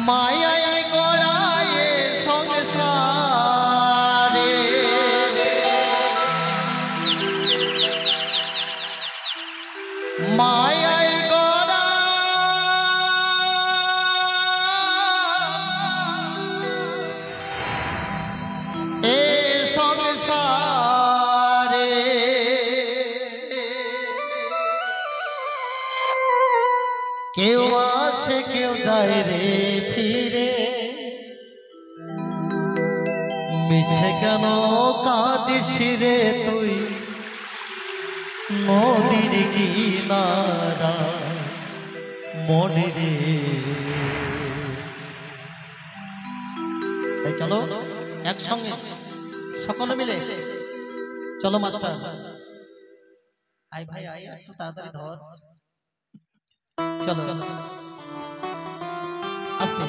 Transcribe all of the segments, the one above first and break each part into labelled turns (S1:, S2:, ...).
S1: মায়ায় গড়ায় সংসারে মায়ায় গড়া এ সংসারে কেউ আসে কেউ যায় রে ফিরে মিছে কেন কাঁদিস রে তুই নদীর কিনারা মনে রে। তাই চলো একসঙ্গে সকলে মিলে চলো মাস্টার আয় ভাই আয় একটু তাড়াতাড়ি ধর চলো আস্তে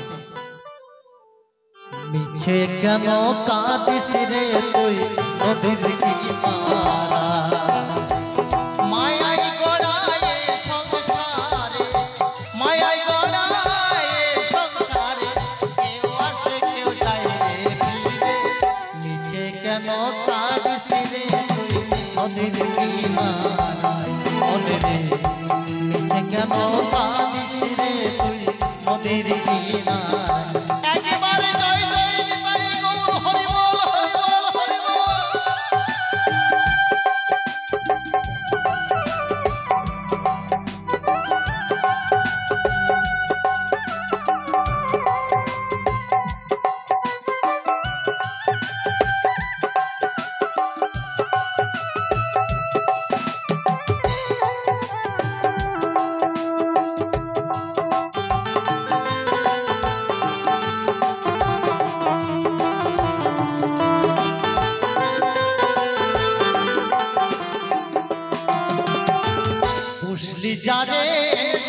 S1: মিছে কেন কাঁদিস রে তুই নদীর কিনারা মায়ায় গড়ায় সংসারে মায়ায় গড়ায় সংসারে কেউ আসে কেউ যায় রে ফিরে মিছে কেন কাঁদিস রে তুই নদীর কিনারায় মনে রে মিছে কেন কাঁদিস রে তুই নদীর কিনারায়। একেবারে জয় জয় নিতাই গৌর হরি বল হরি বল হরি বল। যারে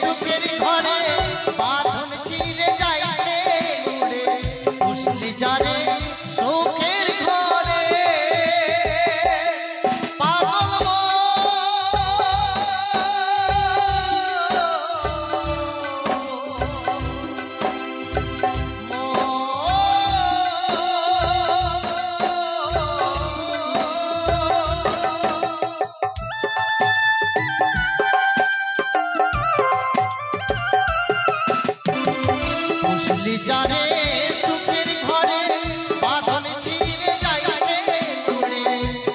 S1: সুখের ঘরে বাঁধন ছিঁড়ে যায় সে উড়ে বুঝলি যারে সুখের ঘরে পাগল যারে সুখের ঘরে বাঁধন ছিঁড়ে যায় সে উড়ে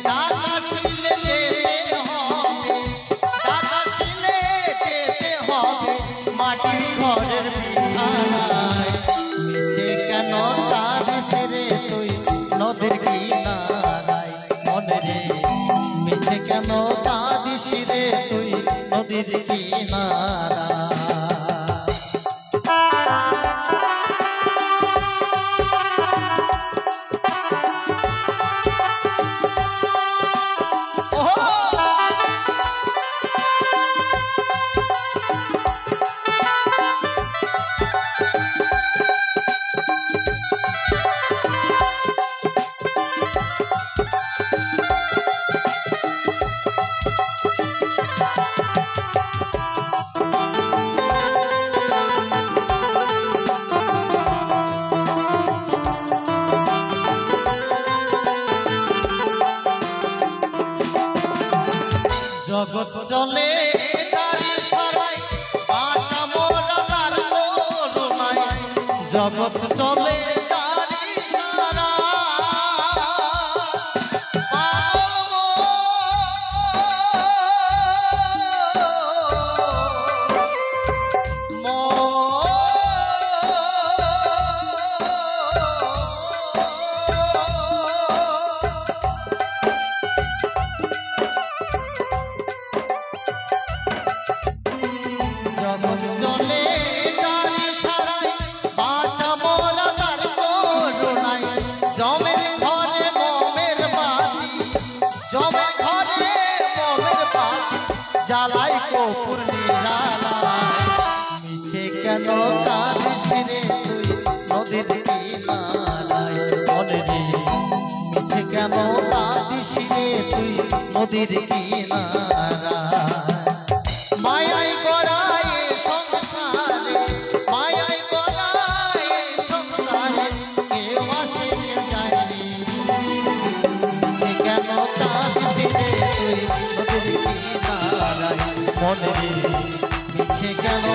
S1: টাকা ছিলে যেতে হবে টাকা ছিলে যেতে হবে মাটির ঘরের বিছানায় মিছে কেন কাঁদিস রে তুই নদীর কিনারায় মনে রে মিছে কেন কাঁদিস রে তুই নদীর কিনারায়। জগৎ চলে তারি সারাই বাঁচা মোরা তার করুণায় জগৎ চলে তারি সারাই গোপুর নিরালায় মিছে কেন কাঁদিস রে তুই নদীর কিনারায় মনে রে মিছে কেন কাঁদিস রে তুই নদীর কিনারায় মায়ায় গড়ায় সংসারে মায়ায় গড়ায় সংসারে কেউ আসে যায়নি মিছে কেন কাঁদিস রে তুই নদীর কিনারায় মনে রে মিছে কেন